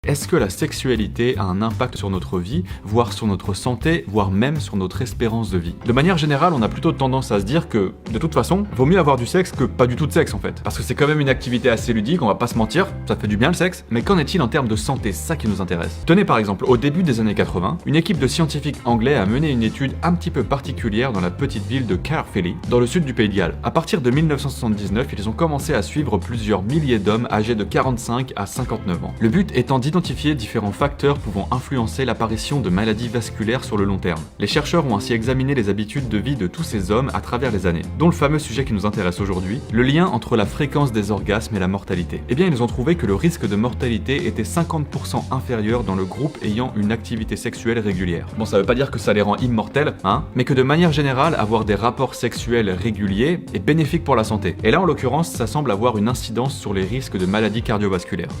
Est-ce que la sexualité a un impact sur notre vie, voire sur notre santé, voire même sur notre espérance de vie? De manière générale, on a plutôt tendance à se dire que, de toute façon, vaut mieux avoir du sexe que pas du tout de sexe en fait. Parce que c'est quand même une activité assez ludique, on va pas se mentir, ça fait du bien le sexe, mais qu'en est-il en termes de santé? C'est ça qui nous intéresse. Tenez par exemple, au début des années 80, une équipe de scientifiques anglais a mené une étude un petit peu particulière dans la petite ville de Caerphilly, dans le sud du Pays de Galles. À partir de 1979, ils ont commencé à suivre plusieurs milliers d'hommes âgés de 45 à 59 ans. Le but étant d'identifier différents facteurs pouvant influencer l'apparition de maladies vasculaires sur le long terme. Les chercheurs ont ainsi examiné les habitudes de vie de tous ces hommes à travers les années, dont le fameux sujet qui nous intéresse aujourd'hui, le lien entre la fréquence des orgasmes et la mortalité. Eh bien, ils ont trouvé que le risque de mortalité était 50% inférieur dans le groupe ayant une activité sexuelle régulière. Bon, ça veut pas dire que ça les rend immortels, hein, mais que de manière générale, avoir des rapports sexuels réguliers est bénéfique pour la santé. Et là, en l'occurrence, ça semble avoir une incidence sur les risques de maladies cardiovasculaires.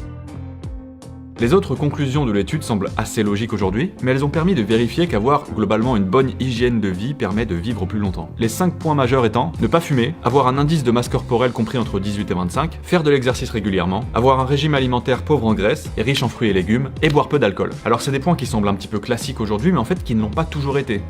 Les autres conclusions de l'étude semblent assez logiques aujourd'hui, mais elles ont permis de vérifier qu'avoir globalement une bonne hygiène de vie permet de vivre plus longtemps. Les 5 points majeurs étant ne pas fumer, avoir un indice de masse corporelle compris entre 18 et 25, faire de l'exercice régulièrement, avoir un régime alimentaire pauvre en graisse et riche en fruits et légumes, et boire peu d'alcool. Alors c'est des points qui semblent un petit peu classiques aujourd'hui, mais en fait qui ne l'ont pas toujours été.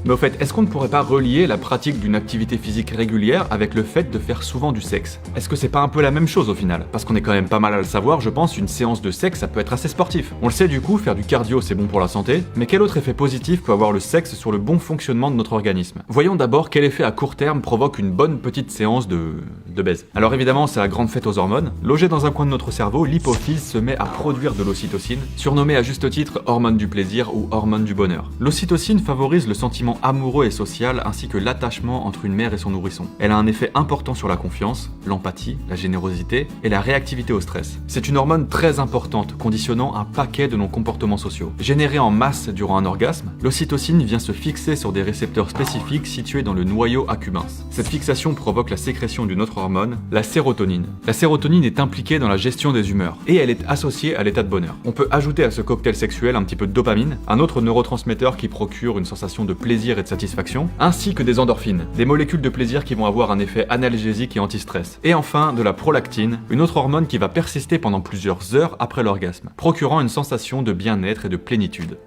Mais au fait, est-ce qu'on ne pourrait pas relier la pratique d'une activité physique régulière avec le fait de faire souvent du sexe? Est-ce que c'est pas un peu la même chose au final? Parce qu'on est quand même pas mal à le savoir, je pense, une séance de sexe ça peut être assez sportif. On le sait du coup, faire du cardio c'est bon pour la santé, mais quel autre effet positif peut avoir le sexe sur le bon fonctionnement de notre organisme? Voyons d'abord quel effet à court terme provoque une bonne petite séance de baise. Alors évidemment, c'est la grande fête aux hormones. Logée dans un coin de notre cerveau, l'hypophyse se met à produire de l'ocytocine, surnommée à juste titre hormone du plaisir ou hormone du bonheur. L'ocytocine favorise le sentiment amoureux et social ainsi que l'attachement entre une mère et son nourrisson. Elle a un effet important sur la confiance, l'empathie, la générosité et la réactivité au stress. C'est une hormone très importante, conditionnant un paquet de nos comportements sociaux. Générée en masse durant un orgasme, l'ocytocine vient se fixer sur des récepteurs spécifiques situés dans le noyau accumbens. Cette fixation provoque la sécrétion d'une autre hormone, la sérotonine. La sérotonine est impliquée dans la gestion des humeurs et elle est associée à l'état de bonheur. On peut ajouter à ce cocktail sexuel un petit peu de dopamine, un autre neurotransmetteur qui procure une sensation de plaisir et de satisfaction, ainsi que des endorphines, des molécules de plaisir qui vont avoir un effet analgésique et anti-stress. Et enfin, de la prolactine, une autre hormone qui va persister pendant plusieurs heures après l'orgasme, procurant une sensation de bien-être et de plénitude.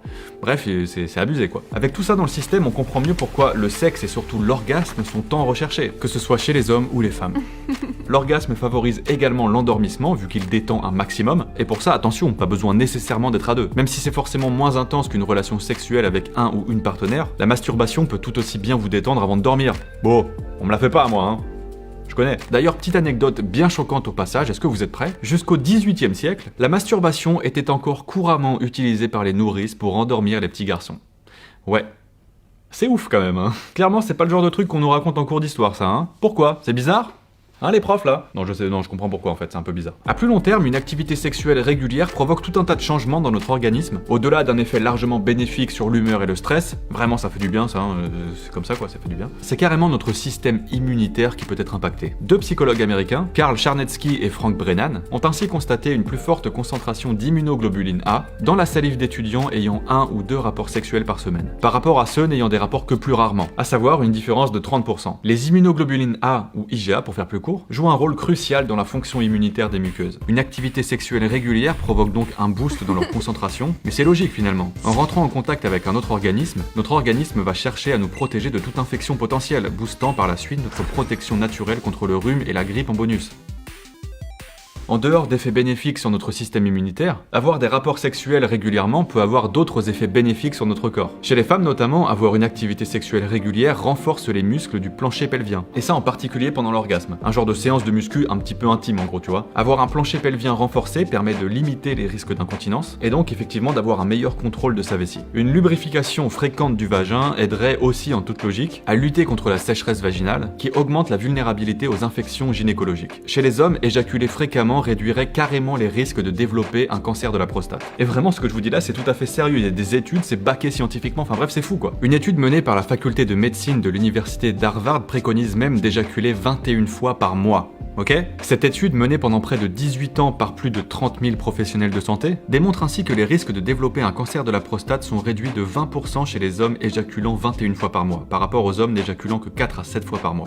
Bref, c'est abusé quoi. Avec tout ça dans le système, on comprend mieux pourquoi le sexe et surtout l'orgasme sont tant recherchés, que ce soit chez les hommes ou les femmes. L'orgasme favorise également l'endormissement vu qu'il détend un maximum, et pour ça, attention, pas besoin nécessairement d'être à deux. Même si c'est forcément moins intense qu'une relation sexuelle avec un ou une partenaire, la masturbation peut tout aussi bien vous détendre avant de dormir. Bon, on me la fait pas à moi, hein. Je connais. D'ailleurs, petite anecdote bien choquante au passage, est-ce que vous êtes prêts? Jusqu'au XVIIIe siècle, la masturbation était encore couramment utilisée par les nourrices pour endormir les petits garçons. Ouais. C'est ouf quand même, hein. Clairement, c'est pas le genre de truc qu'on nous raconte en cours d'histoire, ça, hein. Pourquoi? C'est bizarre? Hein les profs là? Non je comprends pourquoi en fait, c'est un peu bizarre. À plus long terme, une activité sexuelle régulière provoque tout un tas de changements dans notre organisme. Au-delà d'un effet largement bénéfique sur l'humeur et le stress, vraiment ça fait du bien ça, c'est comme ça quoi, ça fait du bien. C'est carrément notre système immunitaire qui peut être impacté. Deux psychologues américains, Karl Charnetzky et Frank Brennan, ont ainsi constaté une plus forte concentration d'immunoglobuline A dans la salive d'étudiants ayant 1 ou 2 rapports sexuels par semaine, par rapport à ceux n'ayant des rapports que plus rarement, à savoir une différence de 30%. Les immunoglobulines A ou IgA pour faire plus court, joue un rôle crucial dans la fonction immunitaire des muqueuses. Une activité sexuelle régulière provoque donc un boost dans leur concentration, mais c'est logique finalement. En rentrant en contact avec un autre organisme, notre organisme va chercher à nous protéger de toute infection potentielle, boostant par la suite notre protection naturelle contre le rhume et la grippe en bonus. En dehors d'effets bénéfiques sur notre système immunitaire, avoir des rapports sexuels régulièrement peut avoir d'autres effets bénéfiques sur notre corps. Chez les femmes notamment, avoir une activité sexuelle régulière renforce les muscles du plancher pelvien. Et ça en particulier pendant l'orgasme. Un genre de séance de muscu un petit peu intime en gros, tu vois. Avoir un plancher pelvien renforcé permet de limiter les risques d'incontinence et donc effectivement d'avoir un meilleur contrôle de sa vessie. Une lubrification fréquente du vagin aiderait aussi en toute logique à lutter contre la sécheresse vaginale qui augmente la vulnérabilité aux infections gynécologiques. Chez les hommes, éjaculer fréquemment réduirait carrément les risques de développer un cancer de la prostate. Et vraiment, ce que je vous dis là, c'est tout à fait sérieux. Il y a des études, c'est baqué scientifiquement, enfin bref, c'est fou quoi. Une étude menée par la faculté de médecine de l'université d'Harvard préconise même d'éjaculer 21 fois par mois. Ok? Cette étude, menée pendant près de 18 ans par plus de 30 000 professionnels de santé, démontre ainsi que les risques de développer un cancer de la prostate sont réduits de 20% chez les hommes éjaculant 21 fois par mois, par rapport aux hommes n'éjaculant que 4 à 7 fois par mois.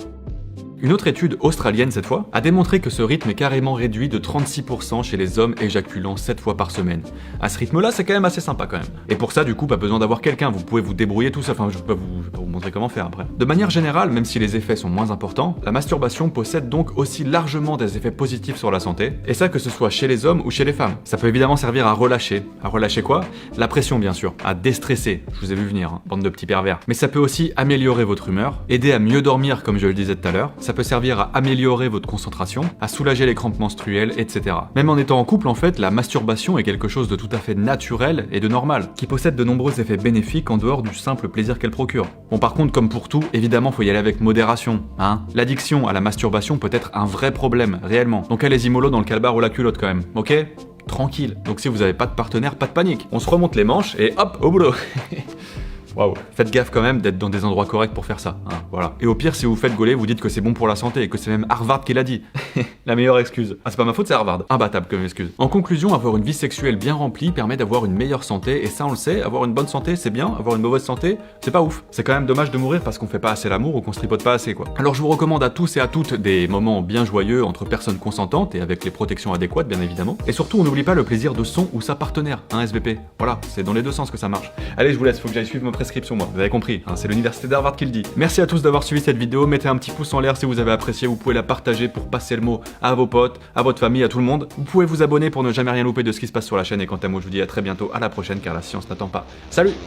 Une autre étude australienne cette fois a démontré que ce rythme est carrément réduit de 36% chez les hommes éjaculant 7 fois par semaine. À ce rythme-là, c'est quand même assez sympa quand même. Et pour ça, du coup, pas besoin d'avoir quelqu'un, vous pouvez vous débrouiller tout ça, enfin je vais pas vous montrer comment faire après. De manière générale, même si les effets sont moins importants, la masturbation possède donc aussi largement des effets positifs sur la santé, et ça que ce soit chez les hommes ou chez les femmes. Ça peut évidemment servir à relâcher. À relâcher quoi? La pression bien sûr, à déstresser, je vous ai vu venir, hein, bande de petits pervers. Mais ça peut aussi améliorer votre humeur, aider à mieux dormir comme je le disais tout à l'heure, ça peut servir à améliorer votre concentration, à soulager les crampes menstruelles, etc. Même en étant en couple en fait, la masturbation est quelque chose de tout à fait naturel et de normal, qui possède de nombreux effets bénéfiques en dehors du simple plaisir qu'elle procure. Bon par contre, comme pour tout, évidemment faut y aller avec modération, hein. L'addiction à la masturbation peut être un vrai problème, réellement. Donc allez-y mollo dans le calbar ou la culotte quand même, ok? Tranquille. Donc si vous avez pas de partenaire, pas de panique. On se remonte les manches et hop, au boulot. Waouh. Faites gaffe quand même d'être dans des endroits corrects pour faire ça, hein, voilà. Et au pire, si vous faites gauler, vous dites que c'est bon pour la santé et que c'est même Harvard qui l'a dit. La meilleure excuse. Ah, c'est pas ma faute, c'est Harvard. Imbattable comme excuse. En conclusion, avoir une vie sexuelle bien remplie permet d'avoir une meilleure santé, et ça on le sait, avoir une bonne santé c'est bien, avoir une mauvaise santé, c'est pas ouf. C'est quand même dommage de mourir parce qu'on fait pas assez l'amour ou qu'on se tripote pas assez quoi. Alors je vous recommande à tous et à toutes des moments bien joyeux entre personnes consentantes et avec les protections adéquates bien évidemment. Et surtout on n'oublie pas le plaisir de son ou sa partenaire, hein SVP. Voilà, c'est dans les deux sens que ça marche. Allez, je vous laisse, faut que j'aille suivre ma prescription moi. Vous avez compris, hein, c'est l'université d'Harvard qui le dit. Merci à tous d'avoir suivi cette vidéo, mettez un petit pouce en l'air si vous avez apprécié, vous pouvez la partager pour passer le mot à vos potes, à votre famille, à tout le monde. Vous pouvez vous abonner pour ne jamais rien louper de ce qui se passe sur la chaîne et quant à moi je vous dis à très bientôt, à la prochaine car la science n'attend pas. Salut!